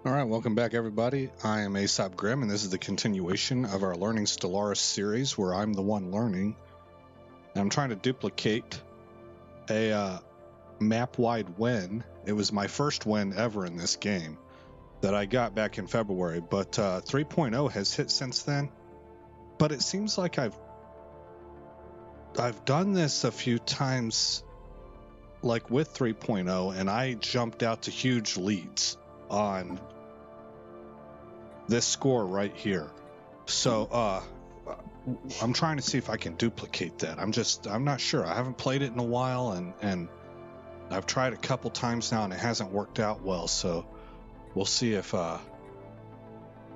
Alright, welcome back everybody. I am Aesop Grimm, and this is the continuation of our Learning Stellaris series where I'm the one learning. And I'm trying to duplicate a map-wide win. It was my first win ever in this game that I got back in February, but 3.0 has hit since then. But it seems like I've done this a few times, like with 3.0, and I jumped out to huge leads on this score right here. So I'm trying to see if I can duplicate that. I'm not sure. I haven't played it in a while, and I've tried a couple times now and it hasn't worked out well, so we'll see if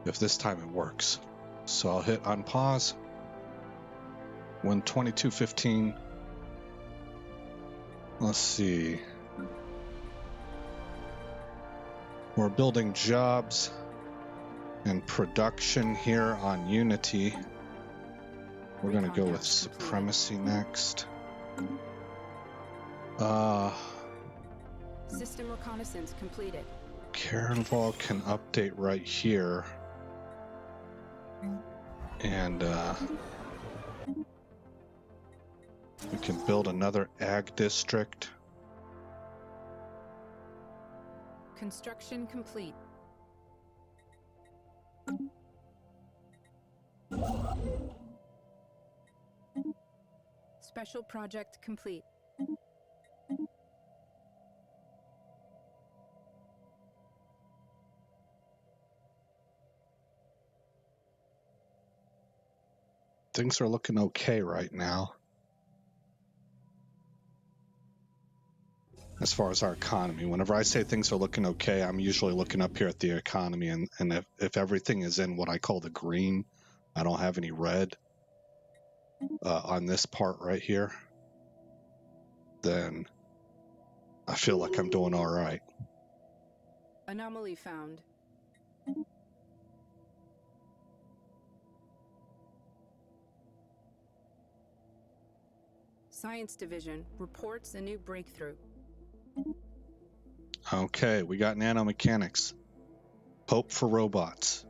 this time it works. So I'll hit unpause when 22:15. Let's see. We're building jobs and production here on Unity. We're going to go with supremacy next. System reconnaissance completed. Carenval can update right here. And we can build another ag district. Construction complete. Special project complete. Things are looking okay right now as far as our economy. Whenever I say things are looking okay, I'm usually looking up here at the economy, and if everything is in what I call the green, I don't have any red on this part right here, then I feel like I'm doing all right. Anomaly found. Science Division reports a new breakthrough. Okay, we got nanomechanics. Hope for robots.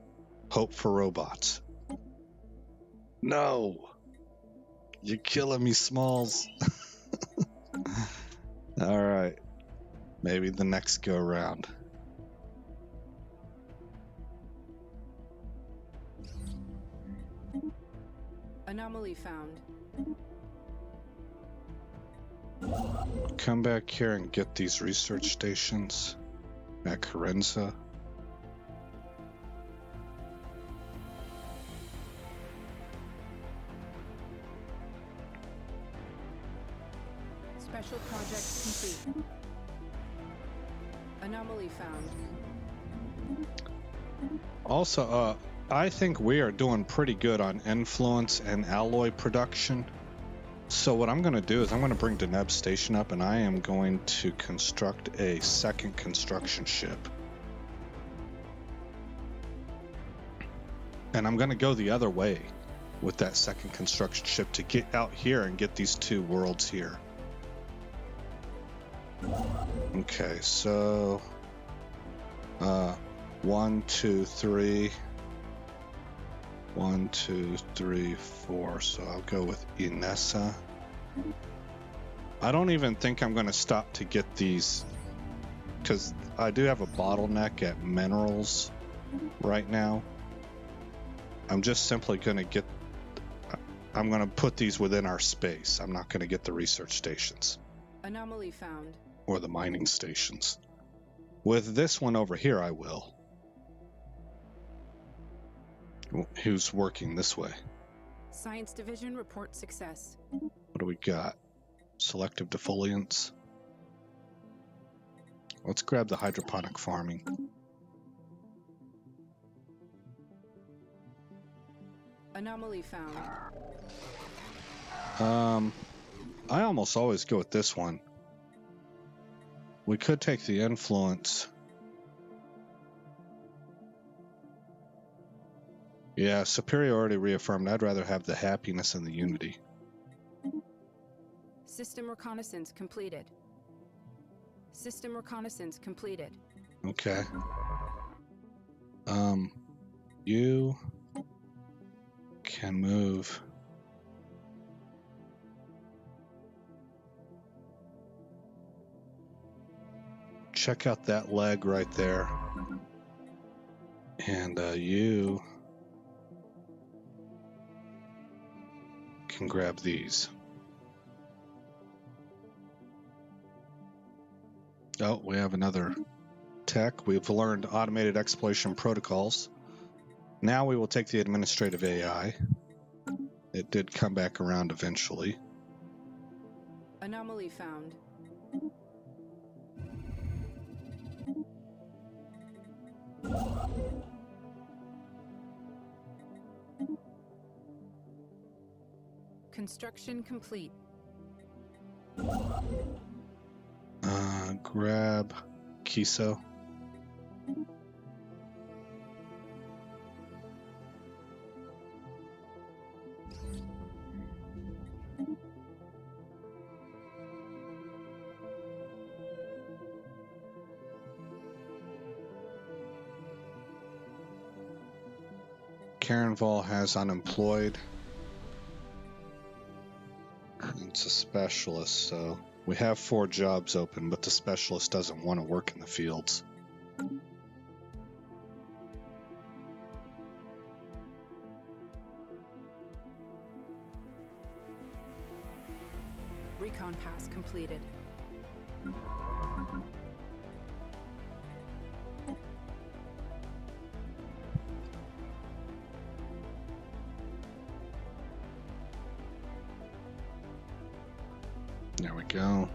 Hope for robots. No! You're killing me, Smalls. Alright. Maybe the next go round. Anomaly found. Come back here and get these research stations at Carenza. Special project complete. Anomaly found. Also, I think we are doing pretty good on influence and alloy production. So what I'm going to do is I'm going to bring Deneb's station up, and I am going to construct a second construction ship. And I'm going to go the other way with that second construction ship to get out here and get these two worlds here. Okay, so 1, 2, 3. 1, 2, 3, 4. So I'll go with Inessa. I don't even think I'm going to stop to get these, because I do have a bottleneck at minerals right now. I'm just simply going to get, I'm going to put these within our space. I'm not going to get the research stations. Anomaly found. Or the mining stations. With this one over here, I will. Who's working this way? Science Division reports success. What do we got? Selective defoliants. Let's grab the hydroponic farming. Anomaly found. I almost always go with this one. We could take the influence. Yeah, superiority reaffirmed. I'd rather have the happiness and the unity. System reconnaissance completed. System reconnaissance completed. Okay. You can move. Check out that leg right there. And you can grab these. Oh, we have another tech. We've learned automated exploration protocols. Now we will take the administrative AI. It did come back around eventually. Anomaly found. Construction complete. Grab Kiso. Karenval has unemployed. It's a specialist, so we have 4 jobs open, but the specialist doesn't want to work in the fields. Recon pass completed. There we go.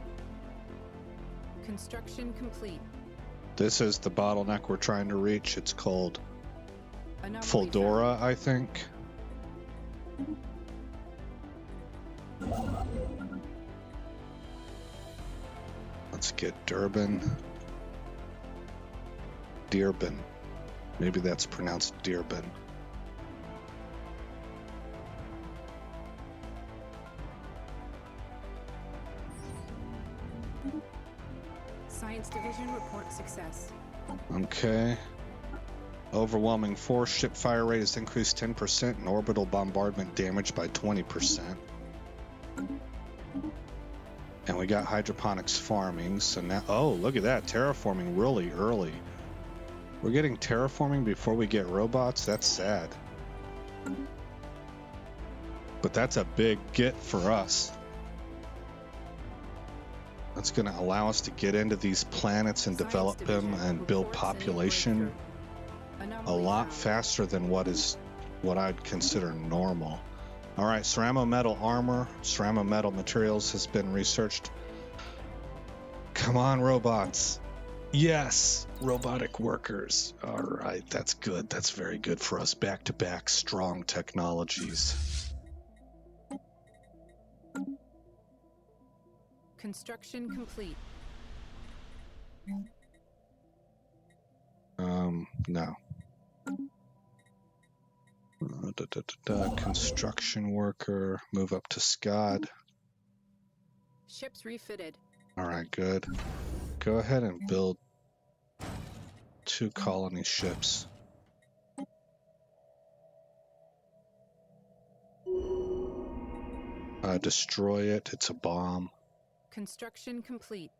Construction complete. This is the bottleneck we're trying to reach. It's called Anomaly Foldora, found. I think. Let's get Dearborn. Maybe that's pronounced Dearborn. Science division report success. Okay. Overwhelming force. Ship fire rate has increased 10% and orbital bombardment damage by 20%. And we got hydroponics farming. So now, oh, look at that. Terraforming really early. We're getting terraforming before we get robots. That's sad. But that's a big get for us. That's going to allow us to get into these planets and Science develop them division and build reports a new population breakthrough. a Anomaly lot found. faster than what I'd consider normal. All right, ceramo metal armor, ceramo metal materials has been researched. Come on, robots. Yes, robotic workers. All right, that's good. That's very good for us. Back-to-back strong technologies. Construction complete. No. Construction worker, move up to SCOD. Ships refitted. All right, good. Go ahead and build 2 colony ships. Destroy it. It's a bomb. Construction complete.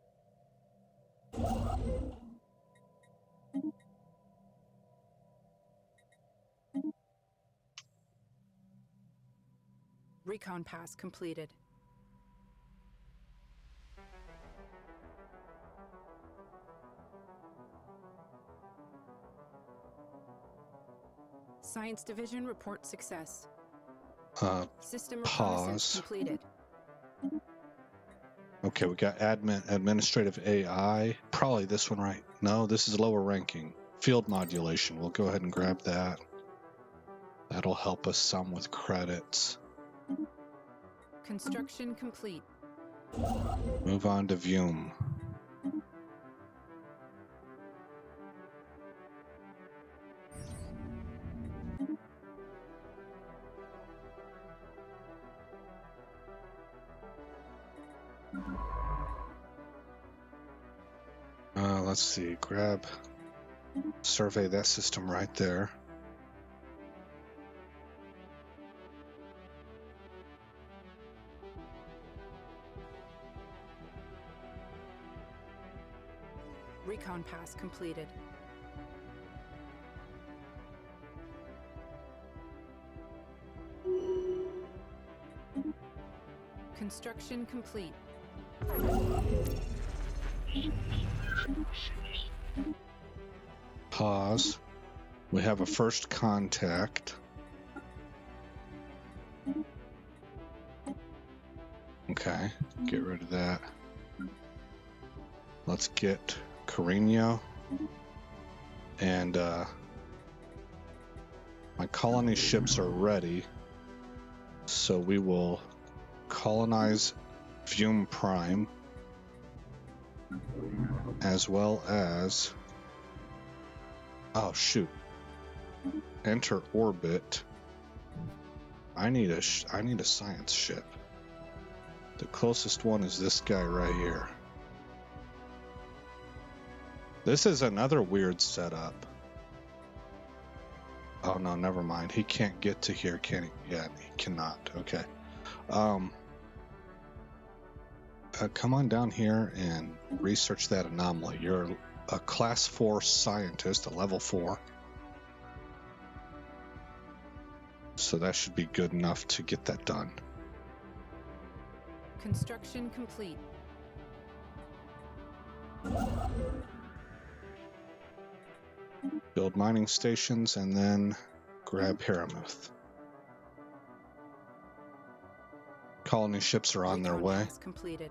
Recon pass completed. Science division report success. System reconnaissance Pause. completed. Okay, we got administrative AI. Probably this one, right? No, this is lower ranking. Field modulation. We'll go ahead and grab that. That'll help us some with credits. Construction complete. Move on to Vume. Let's see, survey that system right there. Recon pass completed. Construction complete. Pause. We have a first contact. Okay, get rid of that. Let's get Carino. And my colony ships are ready. So we will colonize Fume Prime, as well as, oh shoot, enter orbit. I need a science ship. The closest one is this guy right here. This is another weird setup. Oh no, never mind. He can't get to here, can he? Yeah, he cannot. Okay. Come on down here and research that anomaly. You're a class 4 scientist, a level 4. So that should be good enough to get that done. Construction complete. Build mining stations and then grab Haramuth. Colony ships are on their way. Completed.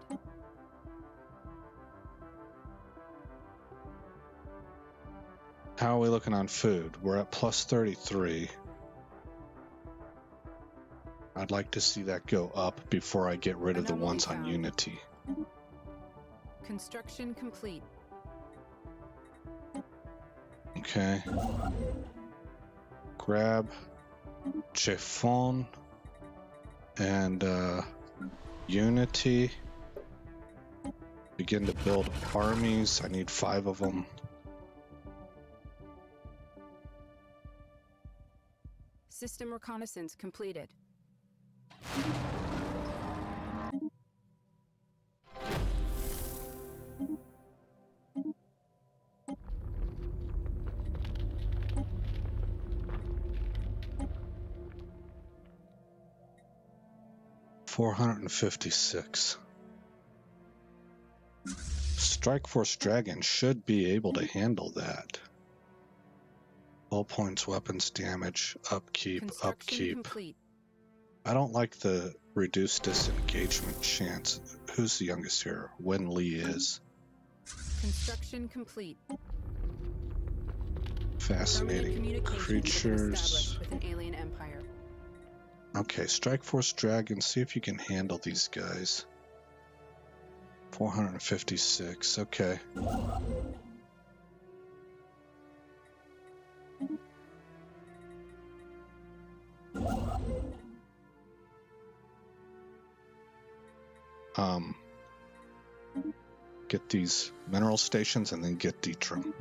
How are we looking on food? We're at plus 33. I'd like to see that go up before I get rid of the ones on Unity. Construction complete. Okay. Grab Chiffon and Unity. Begin to build armies. I need 5 of them. System reconnaissance completed. $456. Strike Force Dragon should be able to handle that. All points, weapons, damage, upkeep. Complete. I don't like the reduced disengagement chance. Who's the youngest here? Wen Li is. Construction complete. Fascinating creatures. With an alien empire. Okay, Strike Force Dragon, see if you can handle these guys. 456, okay. Get these mineral stations and then get Deetram.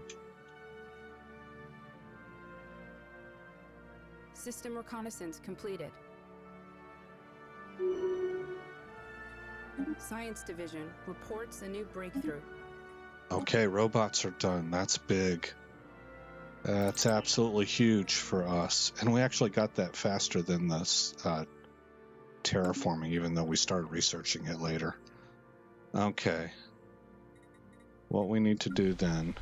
System reconnaissance completed. Science Division reports a new breakthrough. Okay, robots are done. That's big. That's absolutely huge for us. And we actually got that faster than this terraforming, even though we started researching it later. Okay. What we need to do then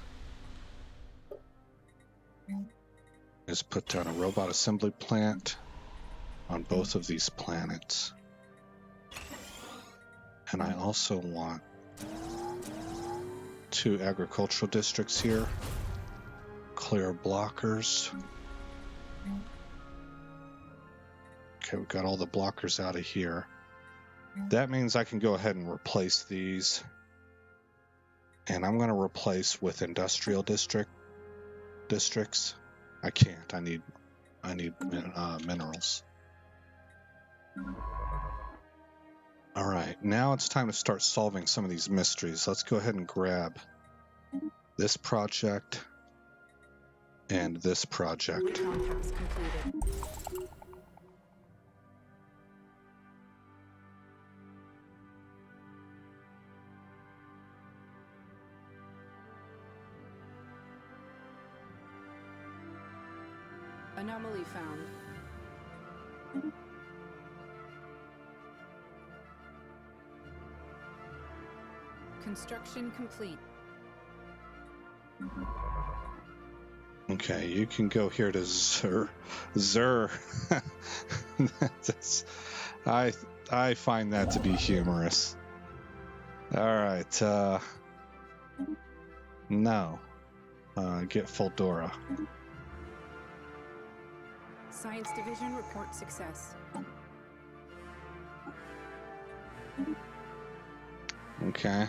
is put down a robot assembly plant on both of these planets. And I also want 2 agricultural districts here. Clear blockers. Okay, we've got all the blockers out of here. That means I can go ahead and replace these. And I'm going to replace with industrial districts. I can't. I need minerals. All right, now it's time to start solving some of these mysteries. Let's go ahead and grab this project and this project. Recon pass completed. Anomaly found. Construction complete. Okay, you can go here to Zur. That's, I find that to be humorous. All right, no. Get Foldora. Science Division report success. Okay.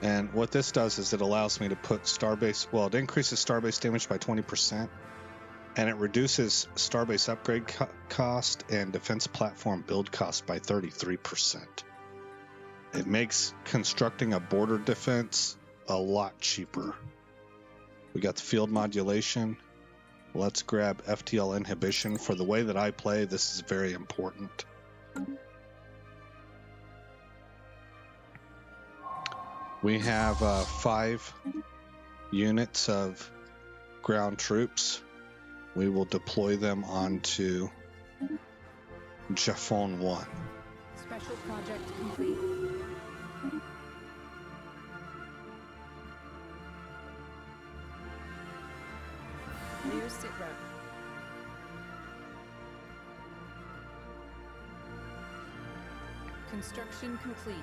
And what this does is it allows me to put starbase, well, it increases starbase damage by 20%, and it reduces starbase upgrade cost and defense platform build cost by 33%. It makes constructing a border defense a lot cheaper. We got the field modulation. Let's grab FTL inhibition. For the way that I play, this is very important. We have 5 units of ground troops. We will deploy them onto Jafon 1. Special project complete. New sitrep. Construction complete.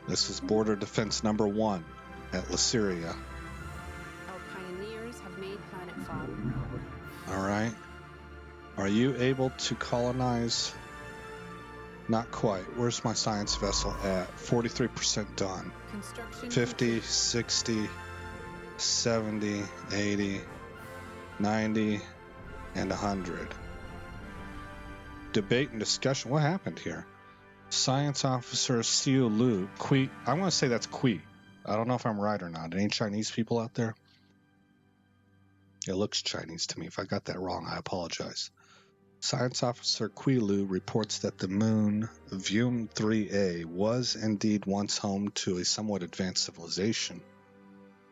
This is border defense number 1 at Lyceria. Our pioneers have made planetfall. All right. Are you able to colonize? Not quite. Where's my science vessel at? 43% done. Construction 50, complete. 60, 70, 80, 90, and 100. Debate and discussion. What happened here? Science officer Xiu Lu. Kui. I want to say that's Kui. I don't know if I'm right or not. Any Chinese people out there? It looks Chinese to me. If I got that wrong, I apologize. Science officer Kui Lu reports that the moon Vume 3A was indeed once home to a somewhat advanced civilization,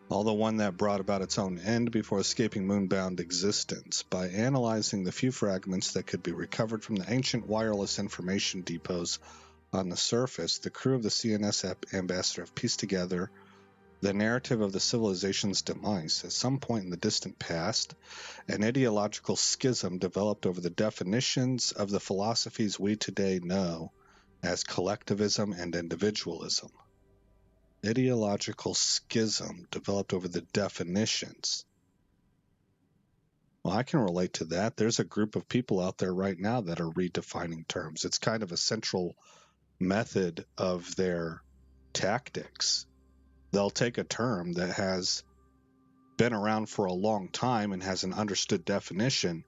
although one that brought about its own end before escaping moonbound existence. By analyzing the few fragments that could be recovered from the ancient wireless information depots on the surface, the crew of the CNS ambassador have pieced together the narrative of the civilization's demise. At some point in the distant past, an ideological schism developed over the definitions of the philosophies we today know as collectivism and individualism. Ideological schism developed over the definitions. Well, I can relate to that. There's a group of people out there right now that are redefining terms. It's kind of a central method of their tactics. They'll take a term that has been around for a long time and has an understood definition,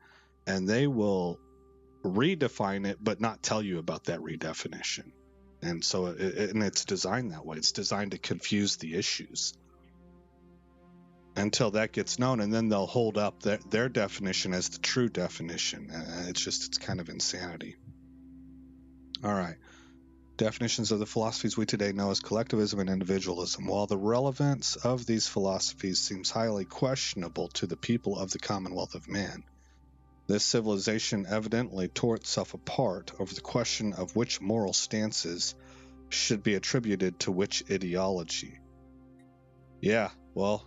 and they will redefine it but not tell you about that redefinition. And so it's designed that way. It's designed to confuse the issues until that gets known, and then they'll hold up their definition as the true definition. It's kind of insanity. All right. Definitions of the philosophies we today know as collectivism and individualism. While the relevance of these philosophies seems highly questionable to the people of the Commonwealth of Man, this civilization evidently tore itself apart over the question of which moral stances should be attributed to which ideology. Yeah, well,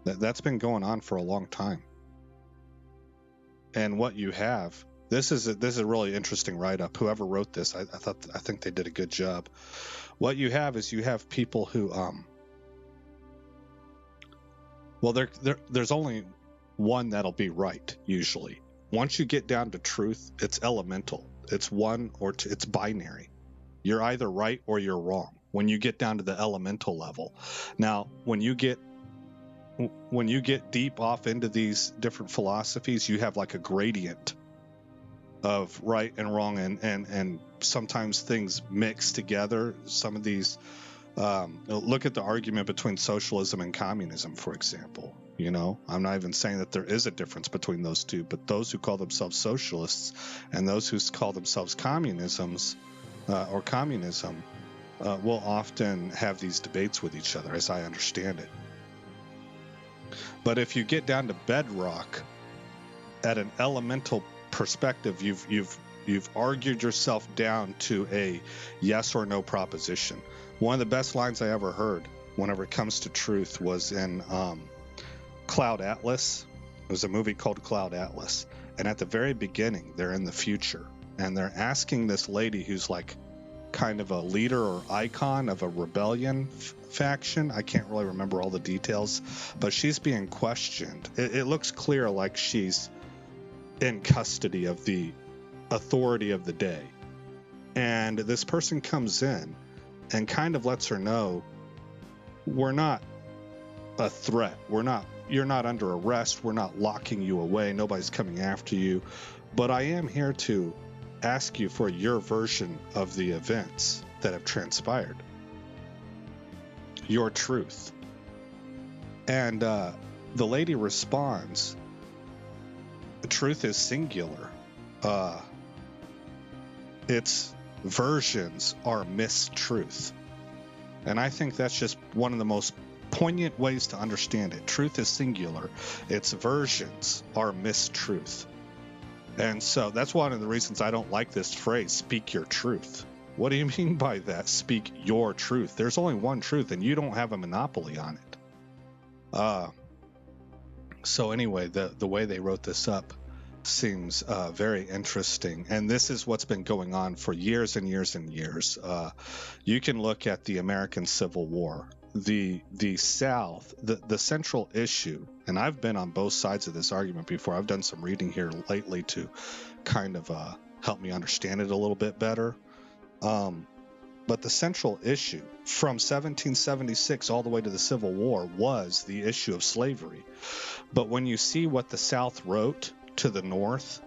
that's been going on for a long time. And what you have, this is a really interesting write-up. Whoever wrote this, I think they did a good job. What you have is people who there's only one that'll be right usually. Once you get down to truth, it's elemental. It's one or two. It's binary. You're either right or you're wrong. when you get down to the elemental level. Now, when you get deep off into these different philosophies, you have like a gradient of right and wrong, and sometimes things mix together. Some of these, look at the argument between socialism and communism, for example. You know, I'm not even saying that there is a difference between those two, but those who call themselves socialists and those who call themselves communism will often have these debates with each other, as I understand it. But if you get down to bedrock at an elemental perspective, you've argued yourself down to a yes or no proposition. One of the best lines I ever heard whenever it comes to truth was in Cloud Atlas. It was a movie called Cloud Atlas, and at the very beginning they're in the future and they're asking this lady who's like kind of a leader or icon of a rebellion faction. I can't really remember all the details, but she's being questioned. It looks clear like she's in custody of the authority of the day, and this person comes in and kind of lets her know, we're not a threat, you're not under arrest, we're not locking you away, nobody's coming after you, but I am here to ask you for your version of the events that have transpired, your truth. And the lady responds, the truth is singular. Its versions are mistruth. And I think that's just one of the most poignant ways to understand it. Truth is singular. Its versions are mistruth. And so that's one of the reasons I don't like this phrase, speak your truth. What do you mean by that? Speak your truth. There's only one truth, and you don't have a monopoly on it. So anyway, the way they wrote this up seems very interesting, and this is what's been going on for years and years and years. You can look at the American Civil War, the South, the central issue, and I've been on both sides of this argument before. I've done some reading here lately to kind of help me understand it a little bit better. But the central issue from 1776 all the way to the Civil War was the issue of slavery. But when you see what the South wrote to the North,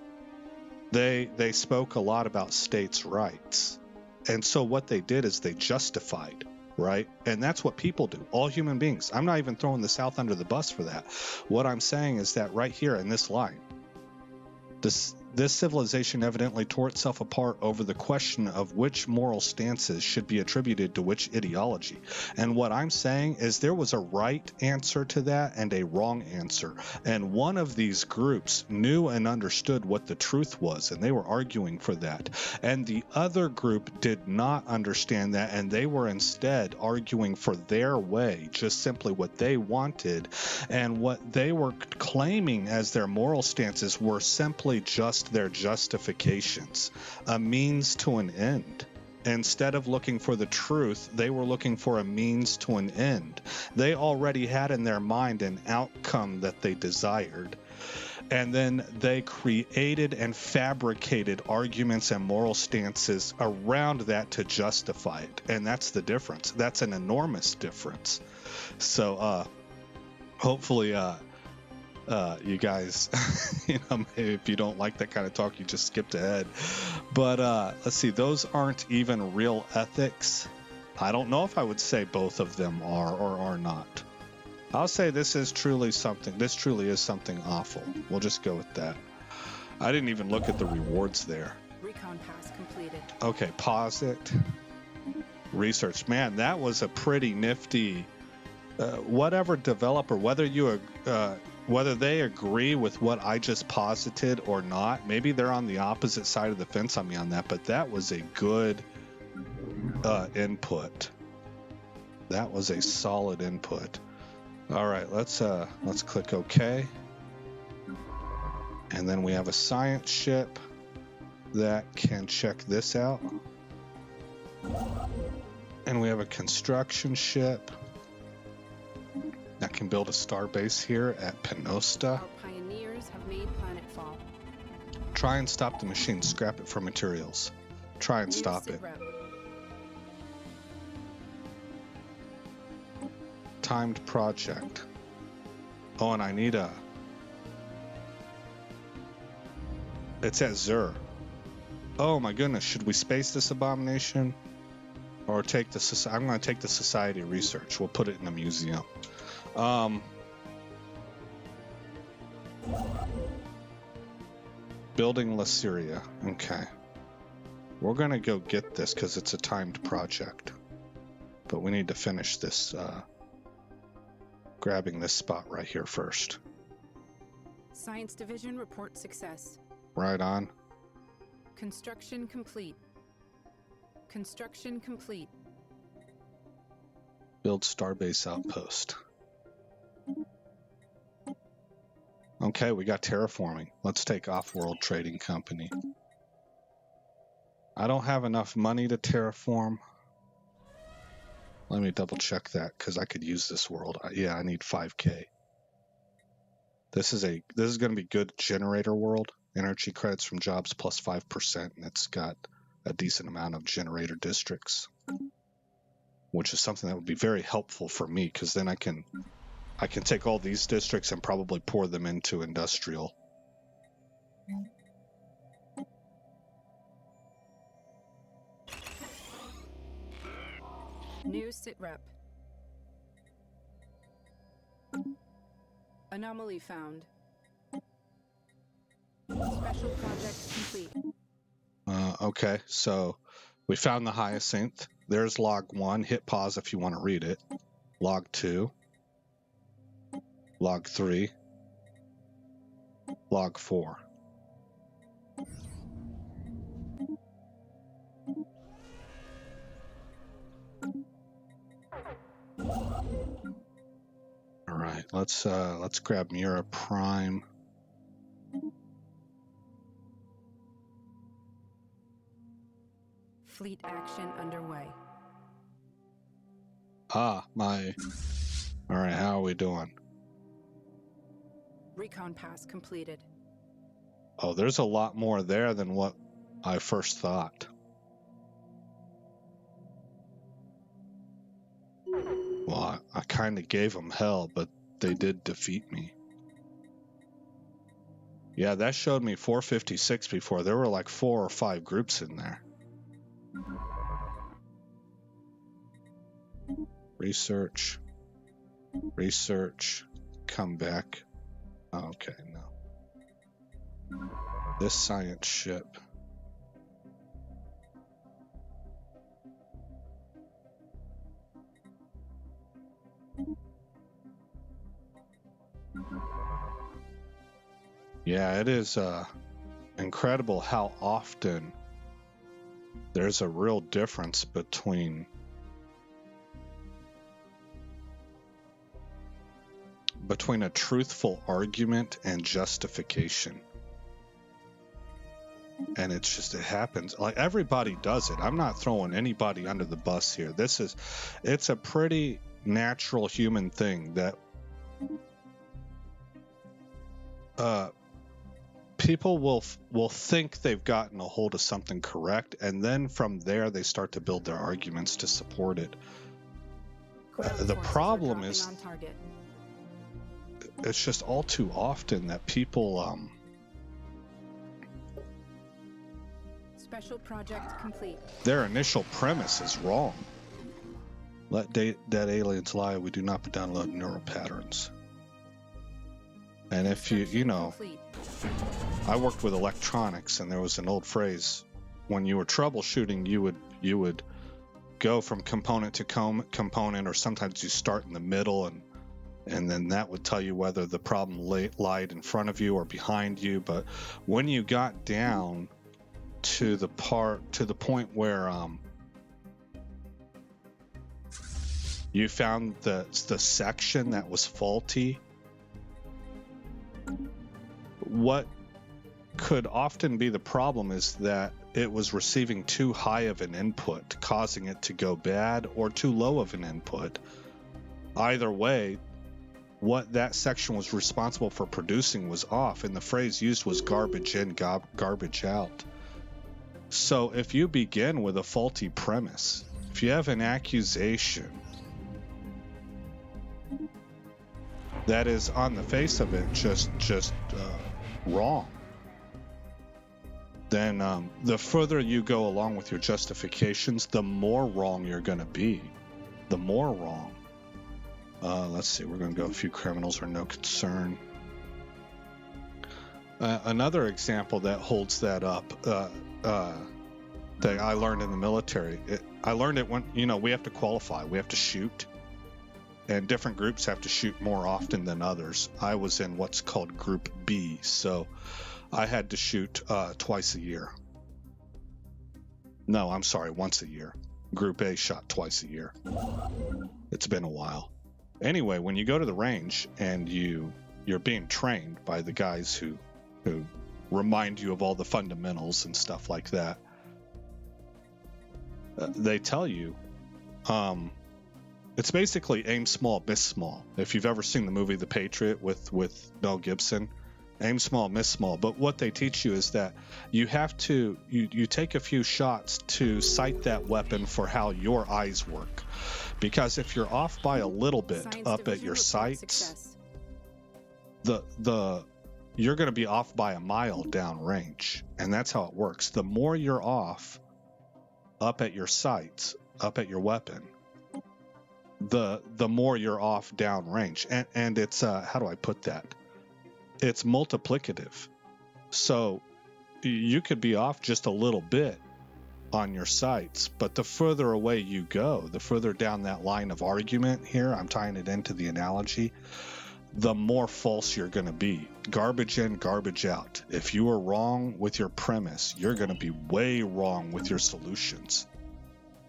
they spoke a lot about states' rights. And so what they did is they justified, right? And that's what people do, all human beings. I'm not even throwing the South under the bus for that. What I'm saying is that right here in this line, this civilization evidently tore itself apart over the question of which moral stances should be attributed to which ideology. And what I'm saying is there was a right answer to that and a wrong answer. And one of these groups knew and understood what the truth was, and they were arguing for that. And the other group did not understand that, and they were instead arguing for their way, just simply what they wanted. And what they were claiming as their moral stances were simply just their justifications, a means to an end. Instead of looking for the truth, they were looking for a means to an end. They already had in their mind an outcome that they desired. And then they created and fabricated arguments and moral stances around that to justify it. And that's the difference. That's an enormous difference. So hopefully you guys, maybe if you don't like that kind of talk, you just skipped ahead. But let's see, those aren't even real ethics. I don't know if I would say both of them are or are not. I'll say this truly is something awful. We'll just go with that. I didn't even look at the rewards there. Recon pass completed. Okay, pause it. Research. Man, that was a pretty nifty, whatever developer, whether they agree with what I just posited or not, maybe they're on the opposite side of the fence on me on that, but that was a good input. That was a solid input. All right, let's click OK. And then we have a science ship that can check this out. And we have a construction ship that can build a star base here at Penosta. Our pioneers have made planetfall. Try and stop the machine. Scrap it for materials. Try and stop it. Route. timed project. Oh, and I need a... It's at Zur. Oh my goodness, should we space this abomination? Or take the... I'm going to take the Society of Research. We'll put it in a museum. Building La Syria. Okay. We're going to go get this because it's a timed project. But we need to finish this, grabbing this spot right here first. Science Division report success. Right on. Construction complete. Construction complete. Build Starbase Outpost. Okay, we got terraforming. Let's take Off-World Trading Company. I don't have enough money to terraform. Let me double check that because I could use this world. Yeah, I need 5K. This is going to be good generator world. Energy credits from jobs plus 5%, and it's got a decent amount of generator districts, which is something that would be very helpful for me because then I can take all these districts and probably pour them into industrial. New sitrep. Anomaly found. Special project complete. Okay, so we found the hyacinth. There's log 1. Hit pause if you want to read it. Log 2. Log 3. Log 4. All right, let's grab Mira Prime. Fleet action underway. All right, how are we doing? Recon pass completed. Oh, there's a lot more there than what I first thought. Well, I kind of gave them hell, but they did defeat me. Yeah, that showed me 456 before. There were like 4 or 5 groups in there. Research. Come back. Okay, no. This science ship. Yeah, it is incredible how often there's a real difference between a truthful argument and justification. And it happens. Like, everybody does it. I'm not throwing anybody under the bus here. It's a pretty natural human thing that people will think they've gotten a hold of something correct, and then from there they start to build their arguments to support it. The problem is it's just all too often that people Special project complete. Their initial premise is wrong. Let dead aliens lie. We do not download neural patterns. And if you know, I worked with electronics, and there was an old phrase: when you were troubleshooting, you would go from component to component, or sometimes you start in the middle, and then that would tell you whether the problem lied in front of you or behind you. But when you got down to the point where you found the section that was faulty, what could often be the problem is that it was receiving too high of an input, causing it to go bad, or too low of an input. Either way, what that section was responsible for producing was off, and the phrase used was garbage in, garbage out. So if you begin with a faulty premise, if you have an accusation that is on the face of it just wrong, then the further you go along with your justifications, the more wrong you're going to be. The more wrong. Let's see, we're going to go a few criminals are no concern. Another example that holds that up, that I learned in the military. I learned it when, we have to qualify. We have to shoot. And different groups have to shoot more often than others. I was in what's called Group B, so I had to shoot twice a year. No, I'm sorry, once a year. Group A shot twice a year. It's been a while. Anyway, when you go to the range and you're being trained by the guys who remind you of all the fundamentals and stuff like that, they tell you, it's basically aim small, miss small. If you've ever seen the movie The Patriot with Mel Gibson, aim small, miss small. But what they teach you is that you have to, you take a few shots to sight that weapon for how your eyes work. Because if you're off by a little bit up at your sights, you're going to be off by a mile down range. And that's how it works. The more you're off up at your sights, up at your weapon, the more you're off down range. And it's, how do I put that? It's multiplicative. So you could be off just a little bit on your sights, but the further away you go, the further down that line of argument here, I'm tying it into the analogy, the more false you're going to be. Garbage in, garbage out. If you are wrong with your premise, you're going to be way wrong with your solutions.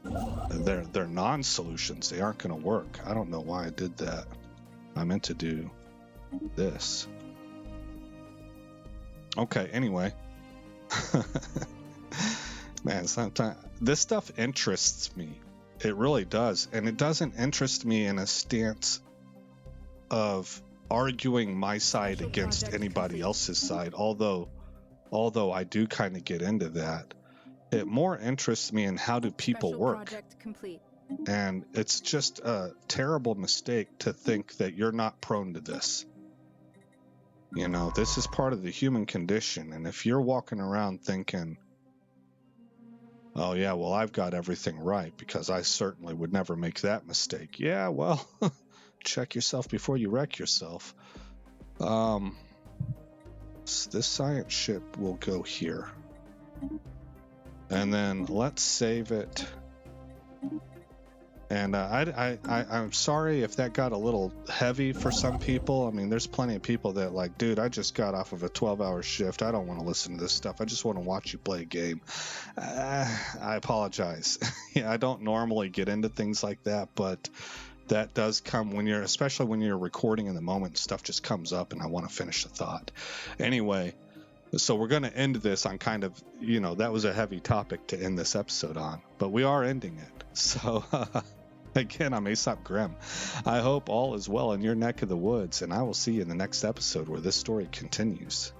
They're non-solutions. They aren't going to work. I don't know why I did that. I meant to do this. Okay, anyway. Man, sometimes this stuff interests me. It really does. And it doesn't interest me in a stance of arguing my side against anybody else's side, although I do kind of get into that. It more interests me in how do people work. And it's just a terrible mistake to think that you're not prone to this. This is part of the human condition. And if you're walking around thinking, oh yeah, well, I've got everything right because I certainly would never make that mistake. Yeah, well, check yourself before you wreck yourself. This science ship will go here. And then let's save it. And I'm sorry if that got a little heavy for some people. I mean, there's plenty of people that like, dude, I just got off of a 12-hour shift. I don't want to listen to this stuff. I just want to watch you play a game. I apologize. Yeah, I don't normally get into things like that, but that does come especially when you're recording in the moment, stuff just comes up and I want to finish the thought. Anyway, so we're going to end this on kind of, that was a heavy topic to end this episode on, but we are ending it. So again, I'm Aesop Grimm. I hope all is well in your neck of the woods, and I will see you in the next episode where this story continues.